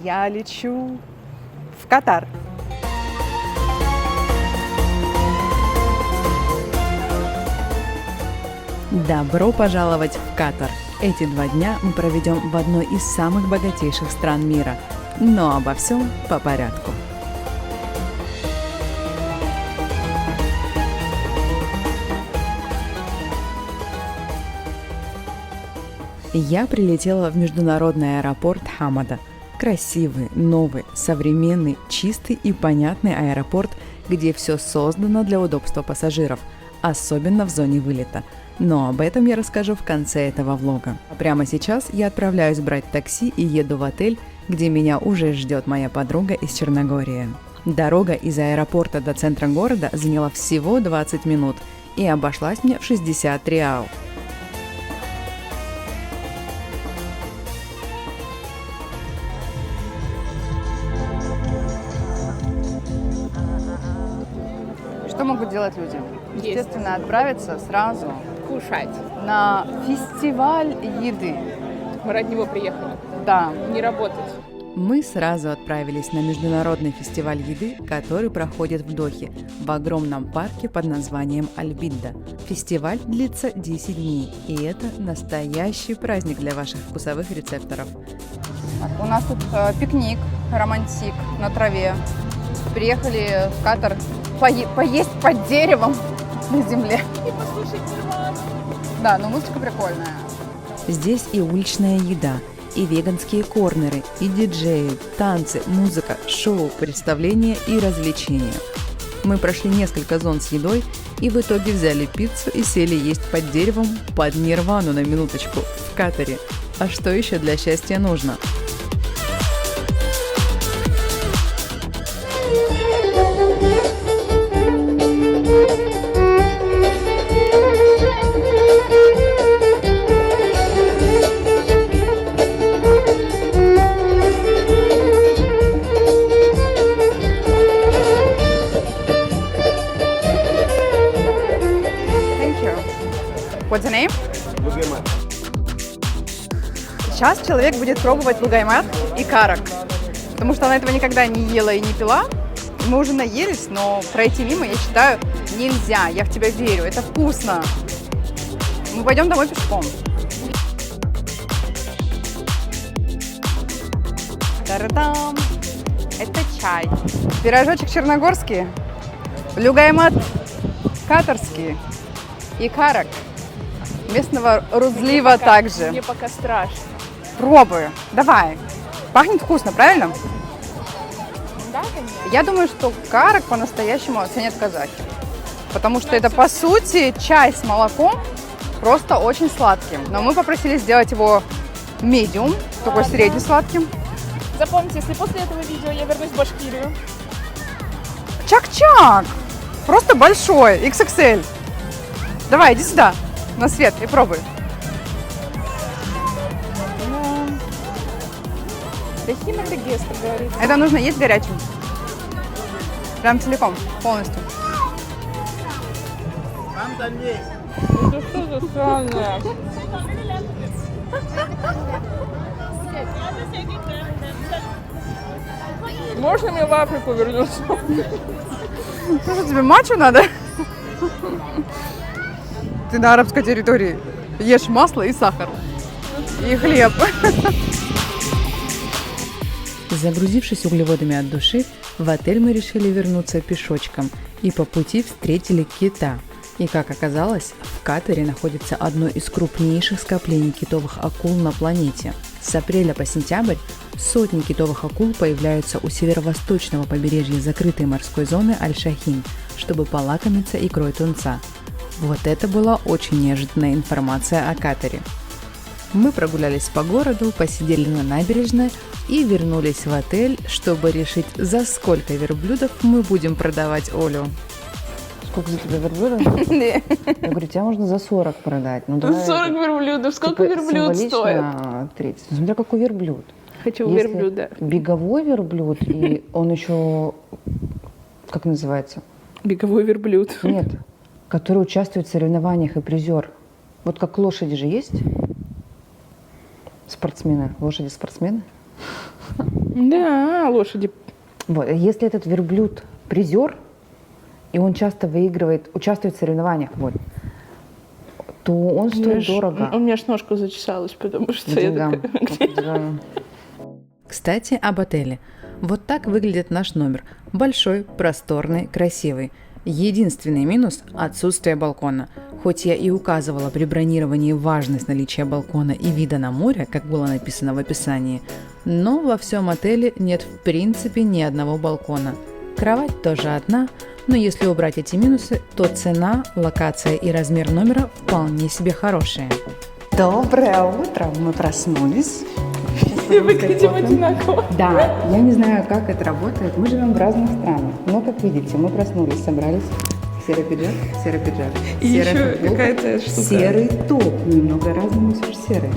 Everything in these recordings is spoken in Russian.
я лечу в Катар. Добро пожаловать в Катар! Эти 2 дня мы проведем в одной из самых богатейших стран мира. Но обо всем по порядку. Я прилетела в международный аэропорт Хамада. Красивый, новый, современный, чистый и понятный аэропорт, где все создано для удобства пассажиров, особенно в зоне вылета. Но об этом я расскажу в конце этого влога. А прямо сейчас я отправляюсь брать такси и еду в отель, где меня уже ждет моя подруга из Черногории. Дорога из аэропорта до центра города заняла всего 20 минут и обошлась мне в 60 реал. Что могут делать люди? Естественно, отправиться сразу Кушать. на фестиваль еды. Мы ради него приехали. Да. Не работать. Мы сразу отправились на международный фестиваль еды, который проходит в Дохе, в огромном парке под названием Аль-Бидда. Фестиваль длится 10 дней, и это настоящий праздник для ваших вкусовых рецепторов. У нас тут пикник, романтик на траве. Приехали в Катар поесть под деревом на земле. И послушать Нирвану. Да, но музыка прикольная. Здесь и уличная еда, и веганские корнеры, и диджеи, танцы, музыка, шоу, представления и развлечения. Мы прошли несколько зон с едой и в итоге взяли пиццу и сели есть под деревом под Нирвану на минуточку в Катаре. А что еще для счастья нужно? What's the name? Лугаймат. Сейчас человек будет пробовать лугаймат и карак, потому что она этого никогда не ела и не пила. Мы уже наелись, но пройти мимо, я считаю, нельзя. Я в тебя верю, это вкусно. Мы пойдем домой пешком. Та-ра-дам! Это чай. Пирожочек черногорский, лугаймат катарский и карак. Местного розлива также. Мне пока страшно. Пробую. Давай. Пахнет вкусно, правильно? Да, конечно. Я думаю, что карак по-настоящему оценят казахи. Потому что это, по сути, чай с молоком, просто очень сладким. Но мы попросили сделать его медиум, такой средне сладким. Запомните, если после этого видео я вернусь в Башкирию. Чак-чак! Просто большой, XXL. Давай, иди сюда, на свет, и пробуй. Рахим это гест, говорится. Это нужно есть горячим. Прям целиком, полностью. Это что за странное? Можно мне в Африку вернуться? Ну что, тебе мачо надо? Ты на арабской территории. Ешь масло и сахар. И хлеб. Загрузившись углеводами от души, в отель мы решили вернуться пешочком и по пути встретили кита. И как оказалось, в Катаре находится одно из крупнейших скоплений китовых акул на планете. С апреля по сентябрь сотни китовых акул появляются у северо-восточного побережья закрытой морской зоны Аль-Шахин, чтобы полакомиться икрой тунца. Вот это была очень неожиданная информация о Катаре. Мы прогулялись по городу, посидели на набережной и вернулись в отель, чтобы решить, за сколько верблюдов мы будем продавать Олю. Сколько за тебя верблюдов? Я говорю, тебя можно за 40 продать. Ну, давай, 40 верблюдов. Сколько типа, верблюд стоит? символично 30. Ну, смотря какой верблюд. Хочу Если верблюда. беговой верблюд, и он еще, как называется? Беговой верблюд. Нет, который участвует в соревнованиях и призер. Вот как лошади же есть? Спортсмены. Лошади спортсмены? Да, лошади. Вот. Если этот верблюд призер, и он часто участвует в соревнованиях, вот, то он стоит дорого. У меня аж ножка зачесалась, потому что я такая... Кстати, об отеле. Вот так выглядит наш номер. Большой, просторный, красивый. Единственный минус – отсутствие балкона. Хоть я и указывала при бронировании важность наличия балкона и вида на море, как было написано в описании, но во всем отеле нет в принципе ни одного балкона. Кровать тоже одна, но если убрать эти минусы, то цена, локация и размер номера вполне себе хорошие. Доброе утро! Мы проснулись. Выглядим одинаково. Да, я не знаю, как это работает. Мы живем в разных странах. Но, как видите, мы проснулись, собрались. Серый пиджак, серый пиджак. И еще какая-то штука. Серый топ, немного разный, но все же серый.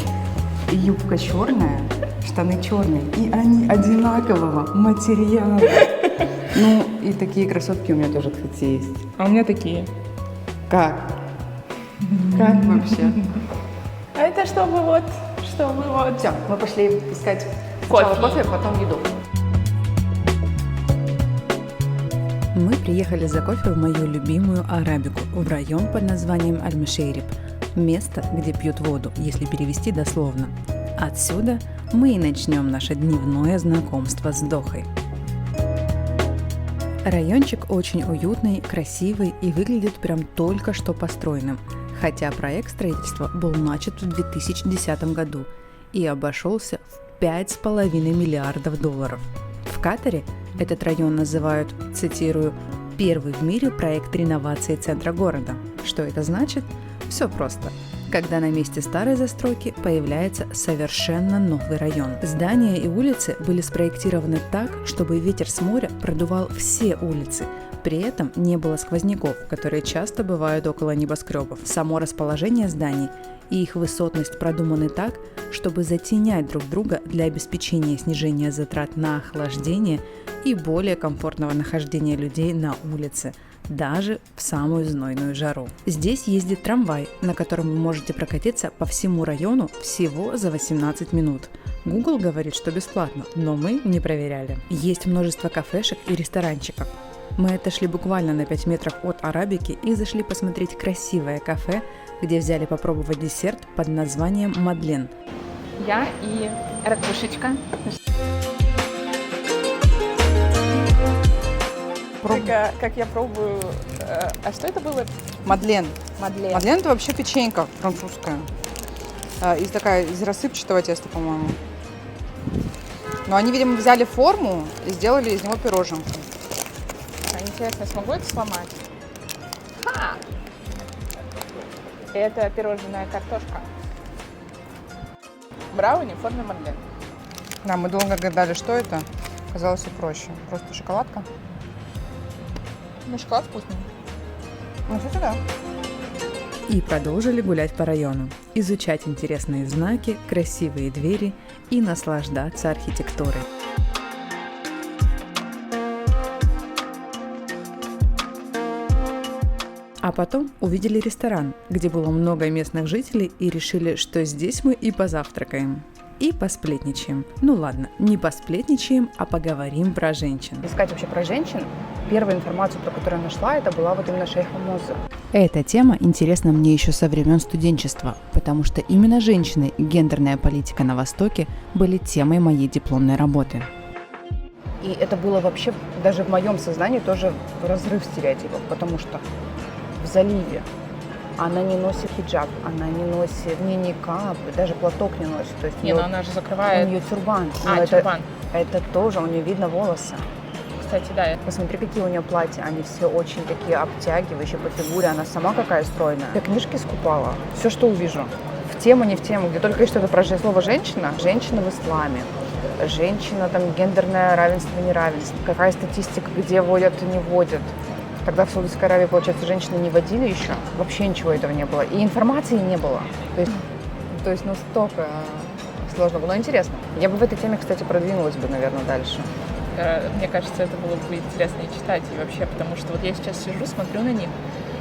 Юбка черная, штаны черные. И они одинакового материала. Ну, и такие красотки у меня тоже, кстати, есть. А у меня такие. Как? Как вообще? А это чтобы вот... Все, мы пошли искать Кофе. сначала кофе, а потом еду. Мы приехали за кофе в мою любимую арабику, в район под названием Аль-Мешейриб. Место, где пьют воду, если перевести дословно. Отсюда мы и начнем наше дневное знакомство с Дохой. Райончик очень уютный, красивый и выглядит прям только что построенным, хотя проект строительства был начат в 2010 году и обошелся в $5,5 миллиардов. В Катаре этот район называют, цитирую, «первый в мире проект реновации центра города». Что это значит? Все просто. Когда на месте старой застройки появляется совершенно новый район. Здания и улицы были спроектированы так, чтобы ветер с моря продувал все улицы. При этом не было сквозняков, которые часто бывают около небоскребов. Само расположение зданий и их высотность продуманы так, чтобы затенять друг друга для обеспечения снижения затрат на охлаждение и более комфортного нахождения людей на улице, даже в самую знойную жару. Здесь ездит трамвай, на котором вы можете прокатиться по всему району всего за 18 минут. Google говорит, что бесплатно, но мы не проверяли. Есть множество кафешек и ресторанчиков. Мы отошли буквально на 5 метров от арабики и зашли посмотреть красивое кафе, где взяли попробовать десерт под названием Мадлен. Я и ракушечка. Как я пробую... А что это было? Мадлен. Мадлен. Мадлен – это вообще печенька французская. Из рассыпчатого теста, по-моему. Но они, видимо, взяли форму и сделали из него пироженку. Интересно, смогу это сломать? Ха! Это пирожная картошка. Брауни в форме мадлен. Да, мы долго гадали, что это. Оказалось и проще. Просто шоколадка. Ну, шоколад вкусный. Ну, кстати, да. И продолжили гулять по району, изучать интересные знаки, красивые двери и наслаждаться архитектурой. А потом увидели ресторан, где было много местных жителей, и решили, что здесь мы и позавтракаем. И посплетничаем. Ну ладно, не посплетничаем, а поговорим про женщин. Искать вообще про женщин. Первую информацию, про которую я нашла, это была вот именно шейха Муза. Эта тема интересна мне еще со времен студенчества, потому что именно женщины и гендерная политика на Востоке были темой моей дипломной работы. И это было вообще даже в моем сознании тоже разрыв стереотипов, потому что в заливе она не носит хиджаб, она не носит ни никаб, даже платок не носит. То есть Не, ну она же закрывает... у нее тюрбан. Тюрбан. Это тоже, у нее видно волосы. Кстати, да. Посмотри, какие у нее платья, они все очень такие обтягивающие по фигуре, она сама какая стройная. Я книжки скупала, все, что увижу. В тему, не в тему, где только есть что-то про слово «женщина», женщина в исламе, женщина, там, гендерное равенство, неравенство, какая статистика, где водят и не водят. Тогда в Саудовской Аравии, получается, женщины не водили еще, вообще ничего этого не было, и информации не было. То есть настолько сложно было, но интересно. Я бы в этой теме, кстати, продвинулась бы, наверное, дальше. Мне кажется, это было бы интересно и читать, и вообще, потому что вот я сейчас сижу, смотрю на них,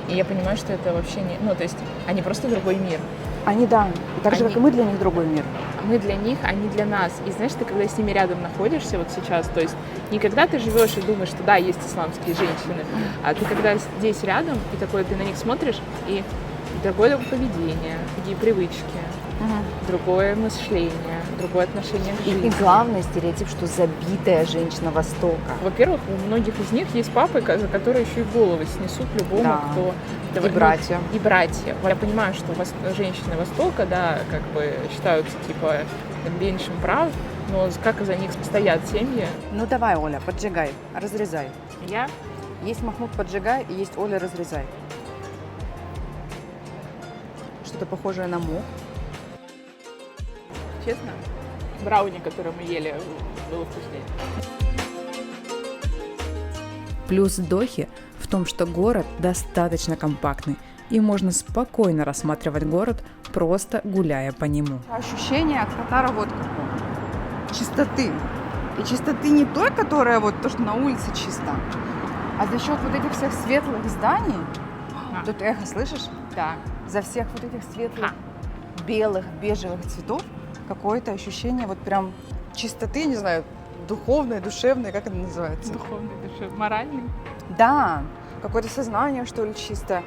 и я понимаю, что это вообще не... Ну, то есть, они просто другой мир. Они, да, так же, Они- как и мы для них другой мир. мы для них, они для нас. И знаешь, ты когда с ними рядом находишься вот сейчас, то есть не когда ты живешь и думаешь, что да, есть исламские женщины, а ты когда здесь рядом, и такой ты на них смотришь, и другое поведение, другие привычки, другое мышление, другое отношение к жизни. И главный стереотип, что забитая женщина Востока. Во-первых, у многих из них есть папы, за которые еще и головы снесут любому, Да. кто... И братья. И братья. Я понимаю, что женщины Востока, да, как бы считаются, типа, меньшим прав, но как за них стоят семьи. Ну давай, Оля, поджигай, разрезай. Я Есть Махмуд, поджигай, и есть Оля, разрезай. Что-то похожее на мох. честно, брауни, который мы ели, было вкуснее. Плюс Дохи в том, что город достаточно компактный, и можно спокойно рассматривать город, просто гуляя по нему. Ощущение от Катара вот какое. Чистоты. И чистоты не той, которая вот то, что на улице чисто, а за счет вот этих всех светлых зданий. Тут эхо, слышишь? Да. За всех вот этих светлых, белых, бежевых цветов какое-то ощущение вот прям чистоты, не знаю, духовной, душевной, как это называется? Духовный, душевный, моральный. Да, какое-то сознание, что ли, чисто.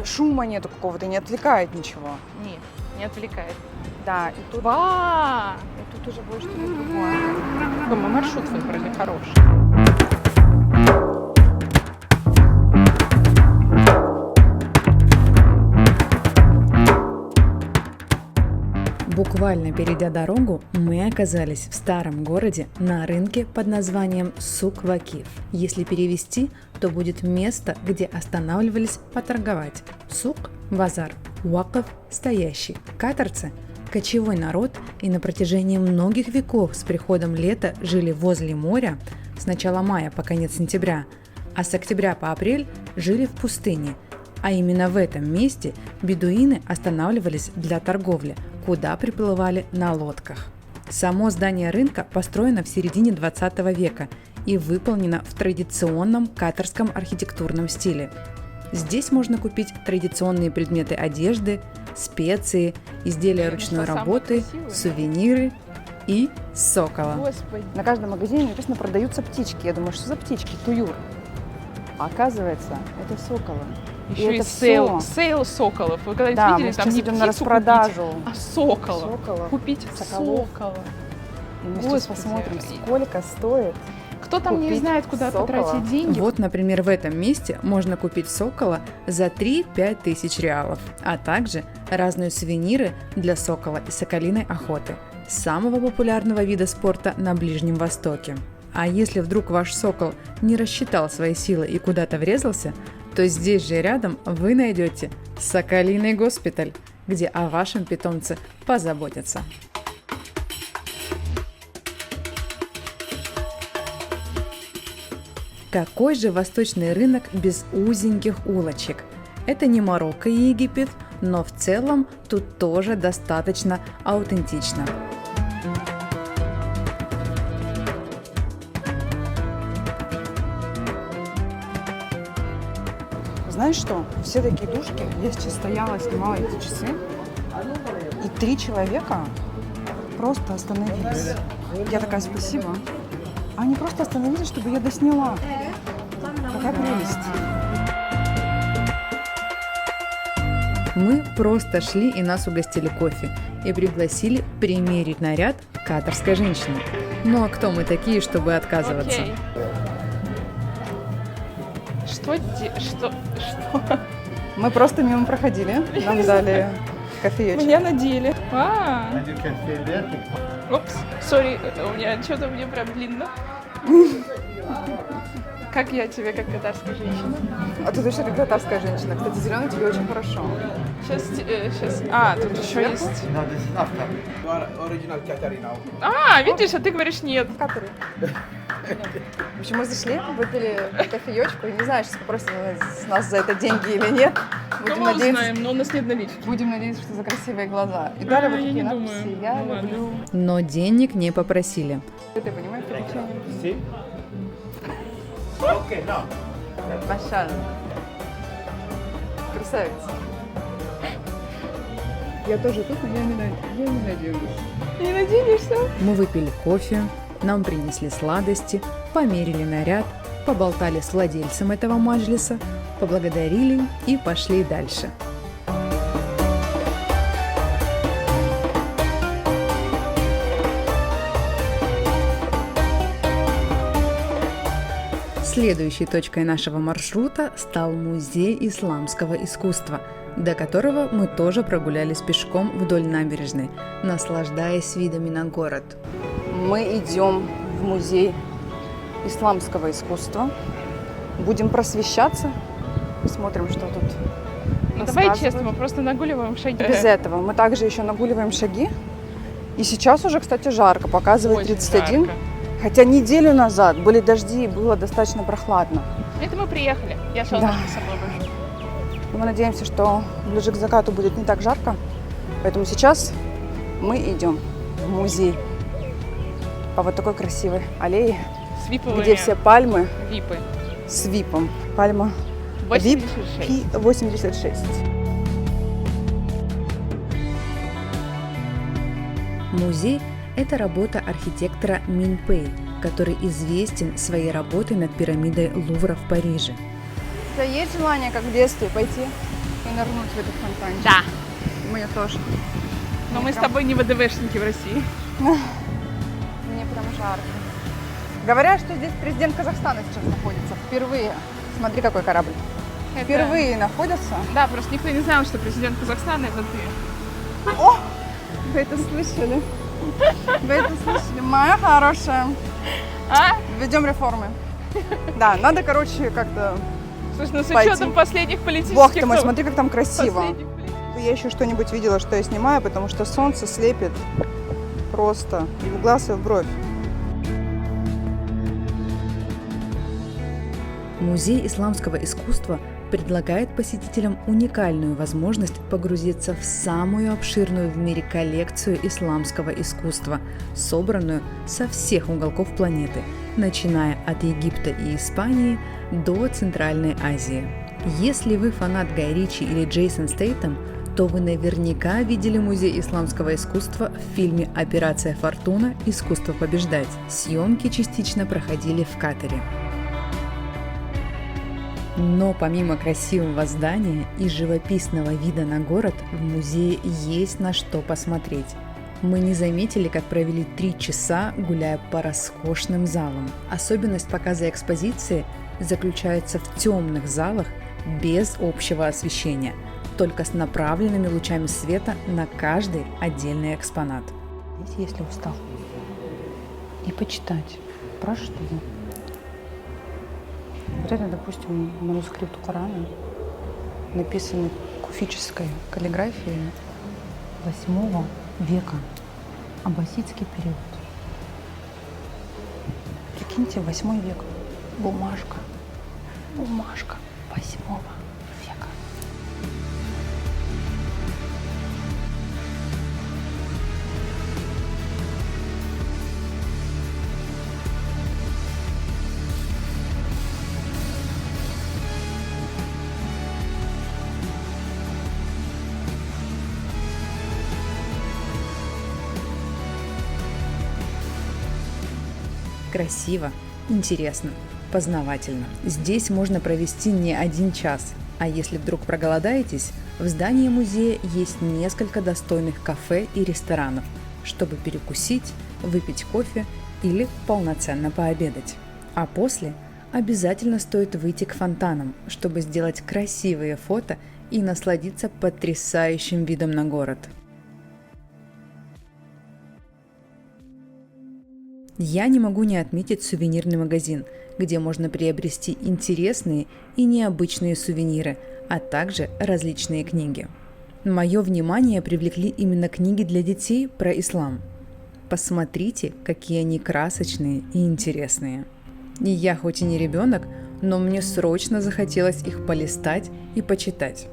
Шума нету какого-то, не отвлекает ничего. Нет, не отвлекает. Да, и тут, Ва! и тут уже будет что-то другое. Какой мы маршрут выбрали хороший. Буквально перейдя дорогу, мы оказались в старом городе на рынке под названием Сук-Вакиф. Если перевести, то будет место, где останавливались поторговать. Сук – базар, Вакаф – стоящий. Катарцы – кочевой народ, и на протяжении многих веков с приходом лета жили возле моря с начала мая по конец сентября, а с октября по апрель жили в пустыне. А именно в этом месте бедуины останавливались для торговли, куда приплывали на лодках. Само здание рынка построено в середине 20 века и выполнено в традиционном катарском архитектурном стиле. Здесь можно купить традиционные предметы одежды, специи, изделия ручной работы, сувениры и сокола. Господи. На каждом магазине написано «продаются птички». Я думаю, что за птички? Туюр. А оказывается, это соколы. Еще и это сейл, всё. сейл соколов. Вы когда-нибудь Да, видели, мы там сейчас не идем на птицу распродажу. купить, а сокола. Соколов. Купить Соколов. сокола. И мы сейчас Господи. посмотрим, сколько стоит. Кто там не Купить знает, куда сокола. потратить деньги? Вот, например, в этом месте можно купить сокола за 3-5 тысяч реалов, а также разные сувениры для сокола и соколиной охоты, самого популярного вида спорта на Ближнем Востоке. А если вдруг ваш сокол не рассчитал свои силы и куда-то врезался, то здесь же рядом вы найдете соколиный госпиталь, где о вашем питомце позаботятся. Какой же восточный рынок без узеньких улочек? Это не Марокко и Египет, но в целом тут тоже достаточно аутентично. Знаешь что? Все такие душки. Я сейчас стояла, снимала эти часы. И 3 человека просто остановились. Я такая, спасибо. Они просто остановились, чтобы я досняла. Какая прелесть. Мы просто шли, и нас угостили кофе и пригласили примерить наряд катарской женщины. Ну а кто мы такие, чтобы отказываться? Окей. Что? Мы просто мимо проходили. Нам дали кофеечек. Меня надели. Упс, сори, у меня что-то мне прям длинно. Как я тебе, как катарская женщина? А ты точно как татарская женщина. Кстати, зеленый тебе очень хорошо. Сейчас. А, тут еще есть. No, this is after. You are original Qatari now. А, видишь, а ты говоришь нет. В Катаре. В общем, мы зашли, выпили кофеечку. И не знаю, сейчас попросят с нас за это деньги или нет. Ну, мы узнаем, но у нас нет налички. Будем надеяться, что за красивые глаза. И дали вот я такие не надписи. думаю. Я Ну, ладно. люблю. Но денег не попросили. Ты понимаешь, приключения? See? Okay, now. Машаль. Красавица. Я тоже тут, но я не надеюсь. Не наденешься? Мы выпили кофе, нам принесли сладости, померили наряд, поболтали с владельцем этого маджлиса, поблагодарили и пошли дальше. Следующей точкой нашего маршрута стал музей исламского искусства, до которого мы тоже прогулялись пешком вдоль набережной, наслаждаясь видами на город. Мы идем в музей исламского искусства. Будем просвещаться. Посмотрим, что тут Ну давай рассказывают. честно, мы просто нагуливаем шаги. Без этого. Мы также еще нагуливаем шаги. И сейчас уже, кстати, жарко. Показывает Очень 31. жарко. Хотя неделю назад были дожди и было достаточно прохладно. Это мы приехали. Я Да. солнышко с собой вожу. И мы надеемся, что ближе к закату будет не так жарко. Поэтому сейчас мы идем в музей по вот такой красивой аллее, С виповыми где все пальмы випы. с випом. Пальма 86. P86. Музей – это работа архитектора Мин Пэй, который известен своей работой над пирамидой Лувра в Париже. У тебя есть желание, как в детстве, пойти и нырнуть в этот фонтанчик? Да. У меня тоже. Но мы с прям- тобой не ВДВшники в России. Мне прям жарко. Говорят, что здесь президент Казахстана сейчас находится. Впервые. Смотри, какой корабль. Это- Впервые находится. Да, просто никто не знал, что президент Казахстана это ты. О! Вы это слышали? Вы это слышали? Моя хорошая. А? Ведем реформы. Да, надо, короче, как-то... Слушай, ну с Пойти. учетом последних политических... Бог ты мой, смотри, как там красиво. последних политических- Я еще что-нибудь видела, что я снимаю, потому что солнце слепит просто и в глаз, и в бровь. Музей исламского искусства предлагает посетителям уникальную возможность погрузиться в самую обширную в мире коллекцию исламского искусства, собранную со всех уголков планеты, начиная от Египта и Испании до Центральной Азии. Если вы фанат Гай Ричи или Джейсон Стейтем, то вы наверняка видели музей исламского искусства в фильме «Операция Фортуна. Искусство побеждать». Съемки частично проходили в Катаре. Но помимо красивого здания и живописного вида на город, в музее есть на что посмотреть. Мы не заметили, как провели 3 часа, гуляя по роскошным залам. Особенность показа экспозиции заключается в темных залах без общего освещения, только с направленными лучами света на каждый отдельный экспонат. Если устал, и почитать про что? Вот это, допустим, манускрипт Корана, написанный куфической каллиграфией 8 века, аббасидский период. Прикиньте, 8 век, бумажка 8 века. Красиво, интересно, познавательно. Здесь можно провести не 1 час, а если вдруг проголодаетесь, в здании музея есть несколько достойных кафе и ресторанов, чтобы перекусить, выпить кофе или полноценно пообедать. А после обязательно стоит выйти к фонтанам, чтобы сделать красивые фото и насладиться потрясающим видом на город. Я не могу не отметить сувенирный магазин, где можно приобрести интересные и необычные сувениры, а также различные книги. Мое внимание привлекли именно книги для детей про ислам. Посмотрите, какие они красочные и интересные. И я хоть и не ребенок, но мне срочно захотелось их полистать и почитать.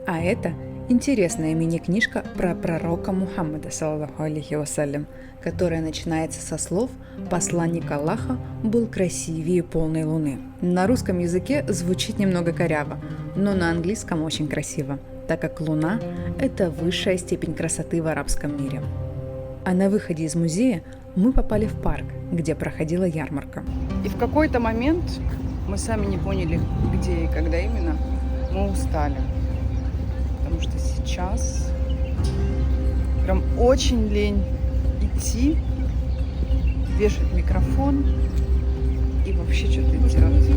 А это интересная мини-книжка про пророка Мухаммада, саллаллаху алейхи вассалям, которая начинается со слов «Посланник Аллаха был красивее полной луны». На русском языке звучит немного коряво, но на английском очень красиво, так как луна – это высшая степень красоты в арабском мире. А на выходе из музея мы попали в парк, где проходила ярмарка. И в какой-то момент мы сами не поняли, где и когда именно, мы устали. Потому что сейчас прям очень лень идти, вешать микрофон и вообще что-то делать.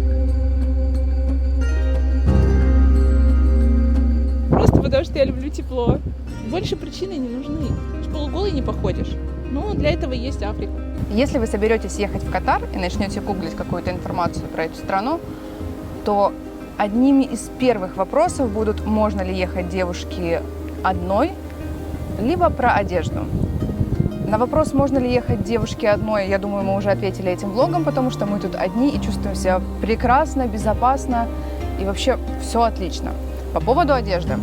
Просто потому что я люблю тепло. Больше причины не нужны. Полуголый не походишь. Ну, для этого есть Африка. Если вы соберетесь ехать в Катар и начнете гуглить какую-то информацию про эту страну, то одними из первых вопросов будут, можно ли ехать девушке одной, либо про одежду. На вопрос, можно ли ехать девушке одной, я думаю, мы уже ответили этим влогом, потому что мы тут одни и чувствуем себя прекрасно, безопасно и вообще все отлично. По поводу одежды.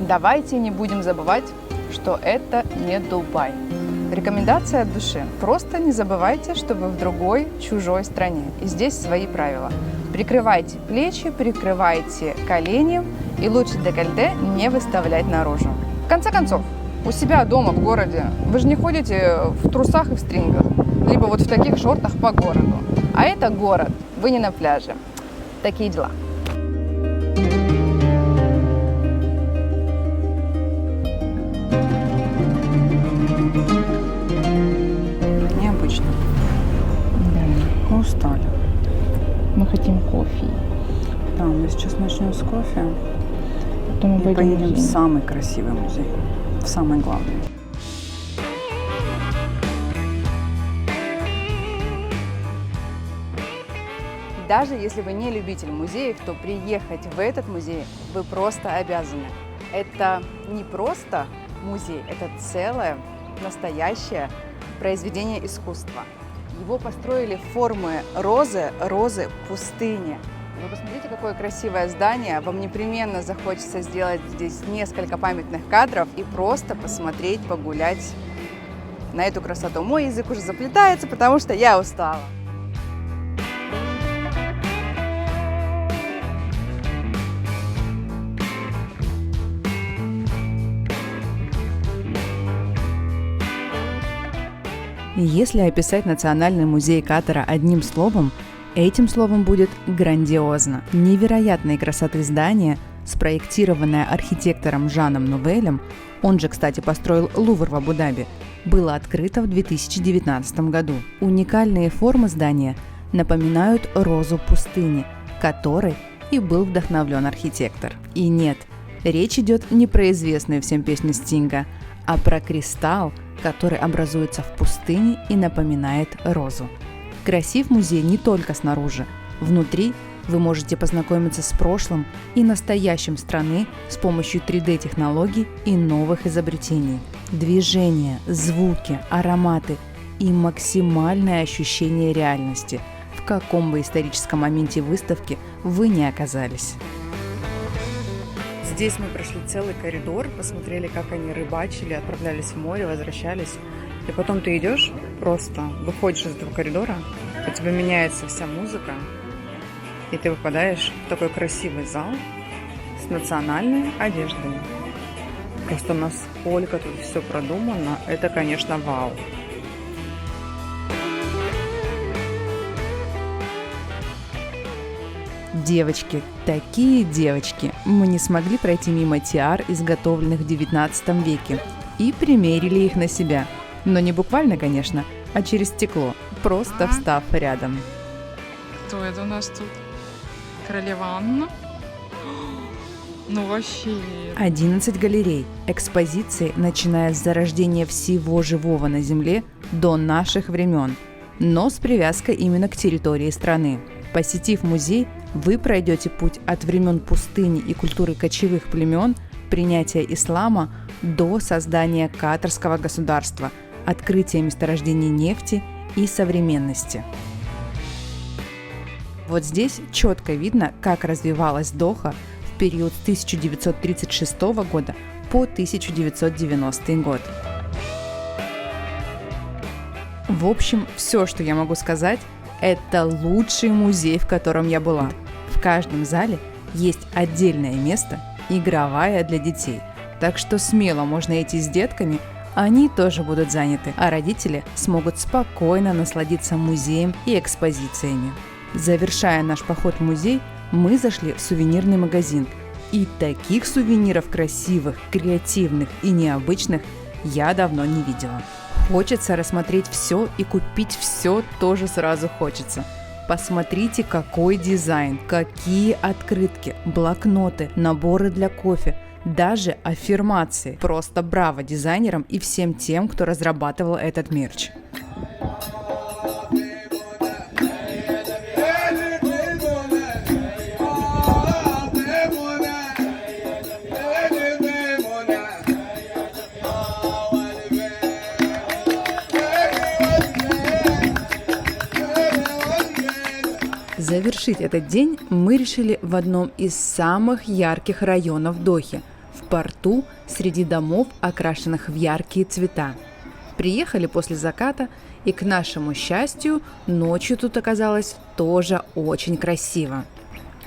Давайте не будем забывать, что это не Дубай. Рекомендация от души. Просто не забывайте, что вы в другой, чужой стране. И здесь свои правила. Прикрывайте плечи, прикрывайте колени и лучше декольте не выставлять наружу. В конце концов, у себя дома в городе вы же не ходите в трусах и в стрингах, либо вот в таких шортах по городу. А это город, вы не на пляже. Такие дела. Необычно. Да. Мы устали. Мы хотим кофе. Да, мы сейчас начнем с кофе Потом мы и поедем в музей. самый красивый музей, в самый главный. Даже если вы не любитель музеев, то приехать в этот музей вы просто обязаны. Это не просто музей, это целое, настоящее произведение искусства. Его построили в форме розы пустыни. Вы посмотрите, какое красивое здание. Вам непременно захочется сделать здесь несколько памятных кадров и просто посмотреть, погулять на эту красоту. Мой язык уже заплетается, потому что я устала. Если описать Национальный музей Катара одним словом, этим словом будет грандиозно. Невероятной красоты здание, спроектированное архитектором Жаном Нувелем, он же, кстати, построил Лувр в Абу-Даби, было открыто в 2019 году. Уникальные формы здания напоминают розу пустыни, которой и был вдохновлен архитектор. И нет, речь идет не про известную всем песню Стинга, а про кристалл, который образуется в пустыне и напоминает розу. Красив музей не только снаружи. Внутри вы можете познакомиться с прошлым и настоящим страны с помощью 3D-технологий и новых изобретений. Движения, звуки, ароматы и максимальное ощущение реальности, в каком бы историческом моменте выставки вы не оказались. Здесь мы прошли целый коридор, посмотрели, как они рыбачили, отправлялись в море, возвращались. И потом ты идешь, просто выходишь из этого коридора, у тебя меняется вся музыка, и ты выпадаешь в такой красивый зал с национальной одеждой. Просто насколько тут все продумано, это, конечно, вау. Девочки, такие девочки, мы не смогли пройти мимо тиар, изготовленных в 19 веке, и примерили их на себя. Но не буквально, конечно, а через стекло, просто встав рядом. Кто это у нас тут? Королева Анна? Ну вообще. 11 галерей, экспозиции, начиная с зарождения всего живого на Земле до наших времен, но с привязкой именно к территории страны. Посетив музей, вы пройдете путь от времен пустыни и культуры кочевых племен, принятия ислама, до создания катарского государства, открытия месторождений нефти и современности. Вот здесь четко видно, как развивалась Доха в период с 1936 года по 1990 год. В общем, все, что я могу сказать, это лучший музей, в котором я была. В каждом зале есть отдельное место, игровая для детей. Так что смело можно идти с детками, они тоже будут заняты, а родители смогут спокойно насладиться музеем и экспозициями. Завершая наш поход в музей, мы зашли в сувенирный магазин. И таких сувениров красивых, креативных и необычных я давно не видела. Хочется рассмотреть все и купить все тоже сразу хочется. Посмотрите, какой дизайн, какие открытки, блокноты, наборы для кофе, даже аффирмации. Просто браво дизайнерам и всем тем, кто разрабатывал этот мерч. Завершить этот день мы решили в одном из самых ярких районов Дохи – в порту среди домов, окрашенных в яркие цвета. Приехали после заката, и, к нашему счастью, ночью тут оказалось тоже очень красиво.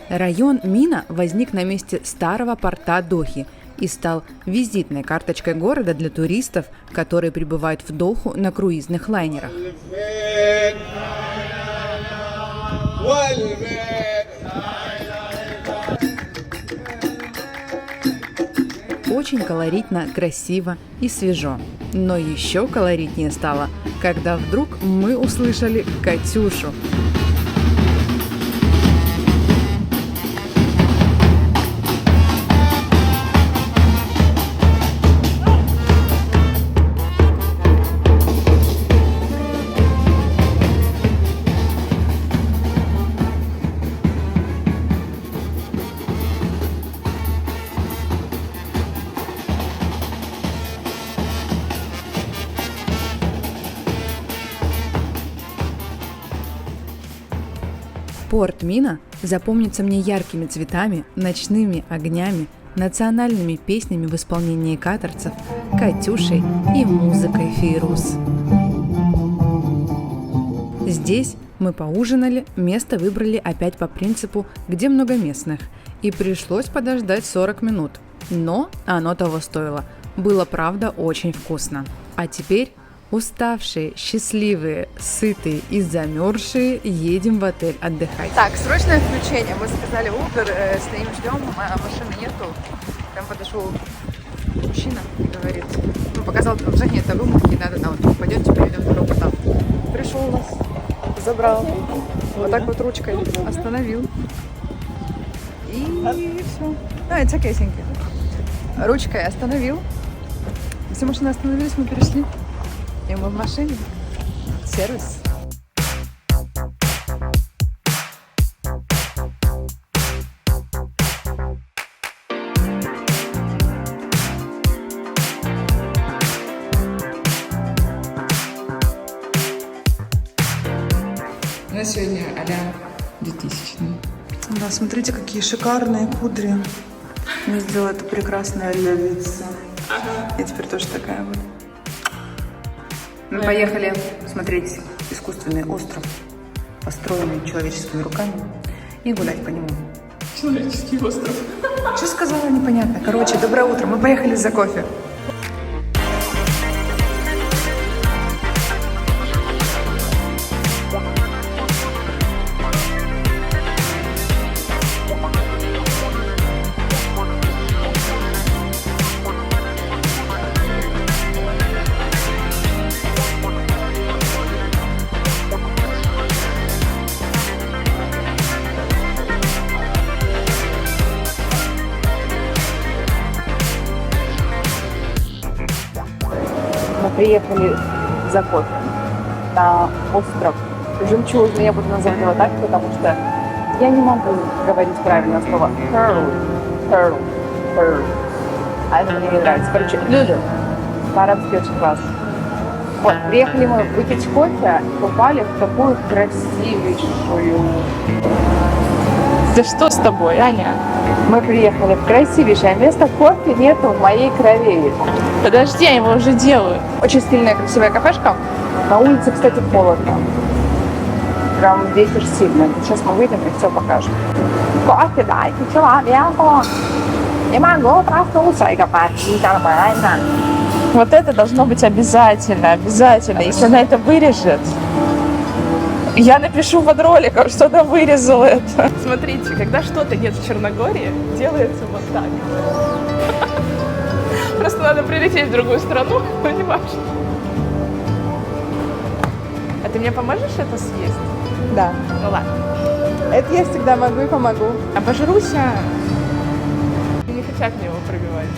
Район Мина возник на месте старого порта Дохи и стал визитной карточкой города для туристов, которые прибывают в Доху на круизных лайнерах. Очень колоритно, красиво и свежо. Но еще колоритнее стало, когда вдруг мы услышали Катюшу. Порт Мина запомнится мне яркими цветами, ночными огнями, национальными песнями в исполнении катарцев, Катюшей и музыкой Фейруз. Здесь мы поужинали, место выбрали опять по принципу «где много местных», и пришлось подождать 40 минут. Но оно того стоило. Было, правда, очень вкусно. А теперь, уставшие, счастливые, сытые и замерзшие, едем в отель отдыхать. Так, срочное включение. Мы заказали Uber, стоим, ждем, машины нету. Прям подошел мужчина и говорит, показал приложение, это вымылки, надо нам, пойдемте, перейдем дорогу там. Пришел нас, забрал, вот так вот ручкой остановил. И все. Это okay, thank you. Ручкой остановил. Все машины остановились, мы перешли. И мы в машине. Сервис. У нас сегодня а-ля 2000. Да, смотрите, какие шикарные кудри. Мне сделала это прекрасная львица. Я теперь тоже такая вот. Мы поехали смотреть искусственный остров, построенный человеческими руками, и гулять по нему. Человеческий остров. Что сказала, непонятно. Короче, доброе утро. Мы поехали за кофе. Мы приехали за кофе на остров Жемчужный. Я буду называть его так, потому что я не могу говорить правильное слово. Pearl. А это мне не нравится. Короче, люблю. По-арабски очень классно. Вот, приехали мы выпить кофе и попали в такую красивейшую... Да что с тобой, Аня? Мы приехали в красивейшее место, кофе нету в моей крови. Подожди, я его уже делаю. Очень стильная, красивая кафешка. На улице, кстати, холодно. Прям ветер сильный. Сейчас мы выйдем и все покажем. Кофе дайте человеку. Не могу проснуться и говорить нормально. Вот это должно быть обязательно, обязательно. Если она это вырежет, я напишу под роликом, что она вырезала это. Смотрите, когда что-то нет в Черногории, делается вот так. Просто надо прилететь в другую страну, но не важно. А ты мне поможешь это съесть? Да. Ну ладно. Это я всегда могу и помогу. Обожруся. Не хотят мне его пробивать.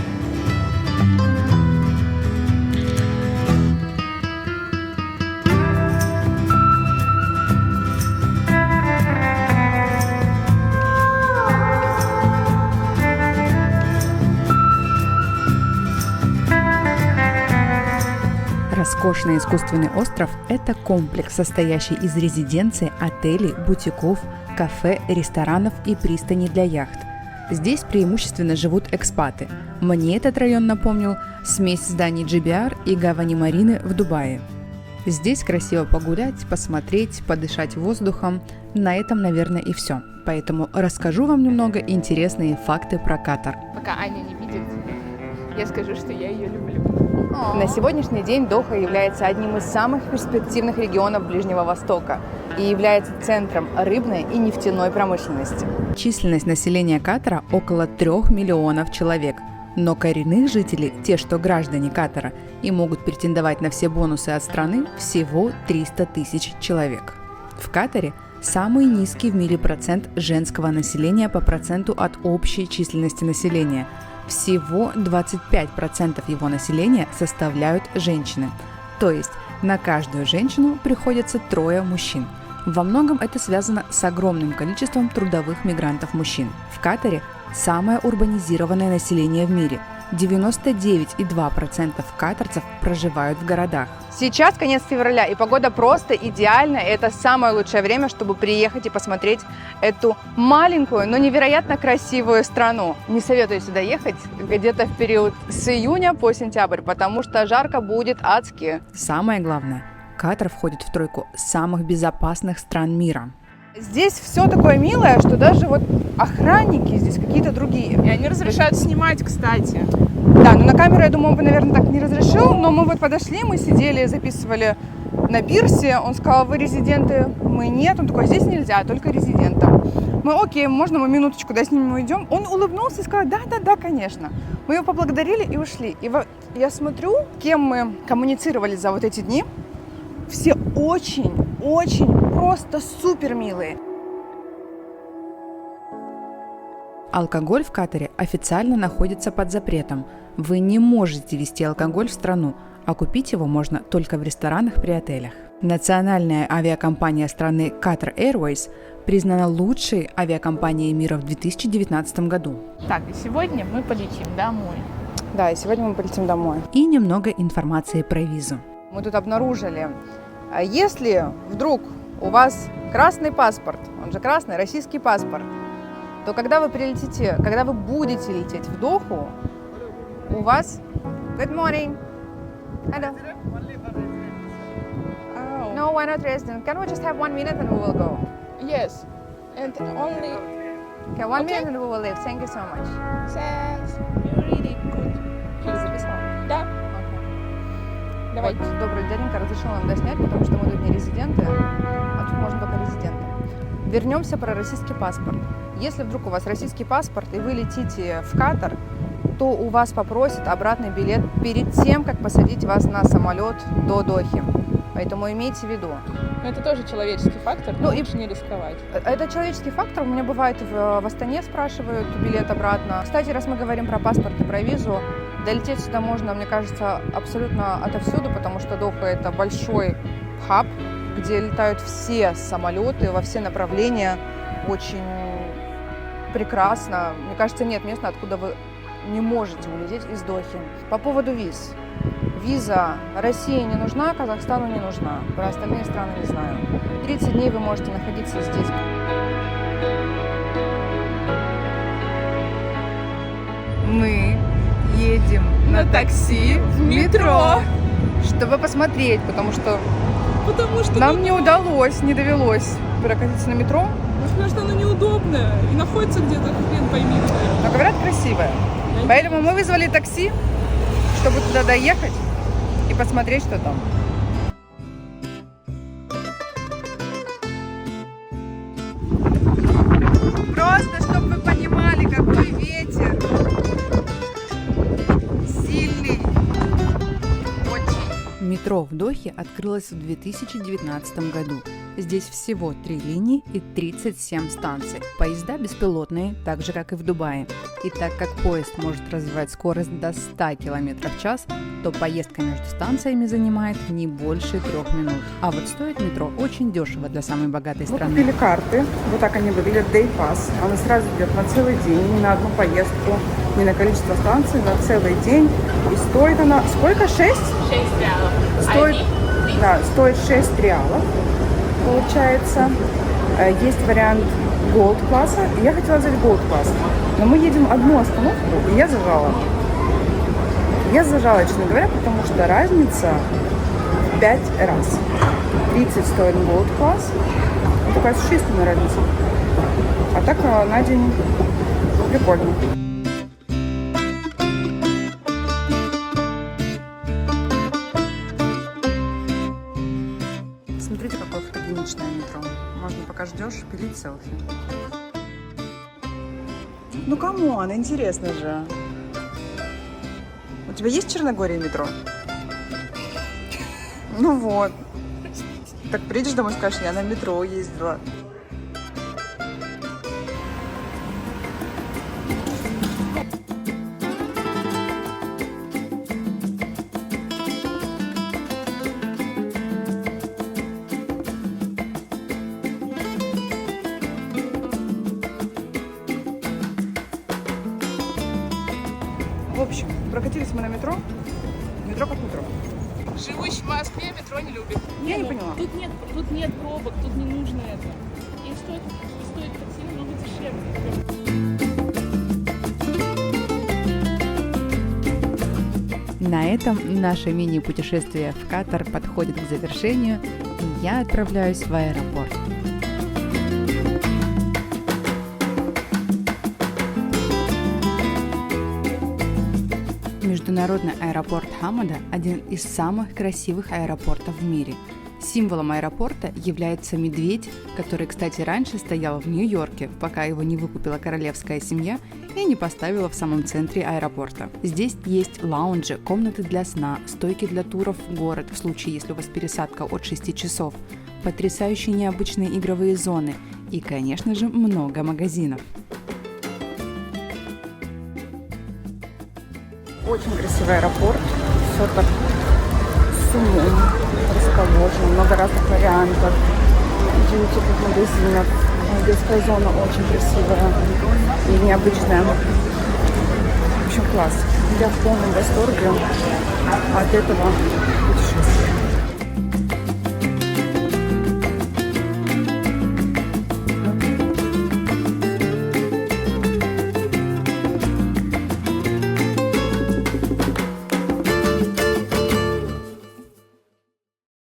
Роскошный искусственный остров – это комплекс, состоящий из резиденций, отелей, бутиков, кафе, ресторанов и пристаней для яхт. Здесь преимущественно живут экспаты. Мне этот район напомнил смесь зданий GBR и гавани Марины в Дубае. Здесь красиво погулять, посмотреть, подышать воздухом. На этом, наверное, и все. Поэтому расскажу вам немного интересные факты про Катар. Пока Аня не видит, я скажу, что я ее люблю. На сегодняшний день Доха является одним из самых перспективных регионов Ближнего Востока и является центром рыбной и нефтяной промышленности. Численность населения Катара около 3 миллионов человек. Но коренных жителей, те, что граждане Катара, и могут претендовать на все бонусы от страны, всего 300 тысяч человек. В Катаре самый низкий в мире процент женского населения по проценту от общей численности населения. Всего 25% его населения составляют женщины. То есть на каждую женщину приходится 3 мужчин. Во многом это связано с огромным количеством трудовых мигрантов-мужчин. В Катаре самое урбанизированное население в мире. 99,2% катарцев проживают в городах. Сейчас конец февраля, и погода просто идеальная. Это самое лучшее время, чтобы приехать и посмотреть эту маленькую, но невероятно красивую страну. Не советую сюда ехать где-то в период с июня по сентябрь, потому что жарко будет адски. Самое главное, Катар входит в тройку самых безопасных стран мира. Здесь все такое милое, что даже вот охранники здесь какие-то другие. И они разрешают снимать, кстати. Да, но на камеру, я думаю, он бы, наверное, так не разрешил. Но мы вот подошли, мы сидели, записывали на пирсе. Он сказал: вы резиденты? Мы нет. Он такой: здесь нельзя, только резидентам. Мы: окей, можно мы минуточку, да, с ними уйдем? Он улыбнулся и сказал: да, конечно. Мы его поблагодарили и ушли. И вот я смотрю, кем мы коммуницировали за вот эти дни. Все очень просто супер милые. Алкоголь в Катаре официально находится под запретом. Вы не можете везти алкоголь в страну, а купить его можно только в ресторанах при отелях. Национальная авиакомпания страны Qatar Airways признана лучшей авиакомпанией мира в 2019 году. Так, и сегодня мы полетим домой. Да, и сегодня мы полетим домой. И немного информации про визу. Мы тут обнаружили, если вдруг у вас красный паспорт, он же красный, российский паспорт, то когда вы прилетите, когда вы будете лететь в Доху, у вас... Good morning. Hello. Oh. No, we're not resident. Can we just have 1 minute and we will go? Yes. And only Okay, 1 Okay. minute and we will leave. Thank you so much. sense. You really good. Ты записала? Да. Давай. Вот, добрый дяденька разрешил нам доснять, потому что мы тут не резиденты, а тут можно только резиденты. Вернемся про российский паспорт. Если вдруг у вас российский паспорт и вы летите в Катар, то у вас попросят обратный билет перед тем, как посадить вас на самолет до Дохи. Поэтому имейте в виду. Но это тоже человеческий фактор, но Ну и- лучше не рисковать. Это человеческий фактор. У меня бывает в Астане спрашивают билет обратно. Кстати, раз мы говорим про паспорт и про визу, долететь сюда можно, мне кажется, абсолютно отовсюду, потому что Доха – это большой хаб, где летают все самолеты во все направления. Очень прекрасно. Мне кажется, нет места, откуда вы не можете улететь из Дохи. По поводу виз. Виза России не нужна, Казахстану не нужна. Про остальные страны не знаю. 30 дней вы можете находиться здесь. Мы едем На такси в метро. чтобы посмотреть, потому что Потому что нам не удалось, не довелось прокатиться на метро. потому что оно неудобное и находится где-то хрен пойми где. Но говорят, красивое. Поэтому мы вызвали такси, чтобы туда доехать и посмотреть, что там. Просто, чтобы вы понимали, какой ветер. Сильный. Очень. Метро в Дохе открылось в 2019 году. Здесь всего 3 линии и 37 станций. Поезда беспилотные, так же как и в Дубае. И так как поезд может развивать скорость до 100 км в час, то поездка между станциями занимает не больше 3 минут. А вот стоит метро очень дешево для самой богатой Мы страны. купили карты, вот так они выглядят, Day Pass. Она сразу идет на целый день, не на одну поездку, не на количество станций, на целый день. И стоит она, сколько? 6? 6 реалов. Стоит, да, стоит 6 реалов, получается. Есть вариант Gold класса. Я хотела взять Gold класс, но мы едем одну остановку, и я зажала. Я зажала, честно говоря, потому что разница в 5 раз. 30 стоит Gold класс. Такая существенная разница. А так на день прикольно. Смотрите, какое фотогеничное метро. Можно, пока ждешь, пилить селфи. Ну, камон, интересно же. У тебя есть в Черногории метро? Ну вот. Так приедешь домой и скажешь, я на метро ездила. В общем, прокатились мы на метро. Метро как метро. Живущий в Москве метро не любит. Я не поняла. Тут нет пробок, тут не нужно это. И стоит такси намного дешевле. На этом наше мини-путешествие в Катар подходит к завершению, и я отправляюсь в аэропорт. Международный аэропорт Хамада – один из самых красивых аэропортов в мире. Символом аэропорта является медведь, который, кстати, раньше стоял в Нью-Йорке, пока его не выкупила королевская семья и не поставила в самом центре аэропорта. Здесь есть лаунжи, комнаты для сна, стойки для туров в город в случае, если у вас пересадка от 6 часов, потрясающие необычные игровые зоны и, конечно же, много магазинов. Очень красивый аэропорт. Все так с умом расположено. Много разных вариантов. Beauty магазинов. Детская зона очень красивая и необычная. В общем, класс. Я в полном восторге от этого путешествия.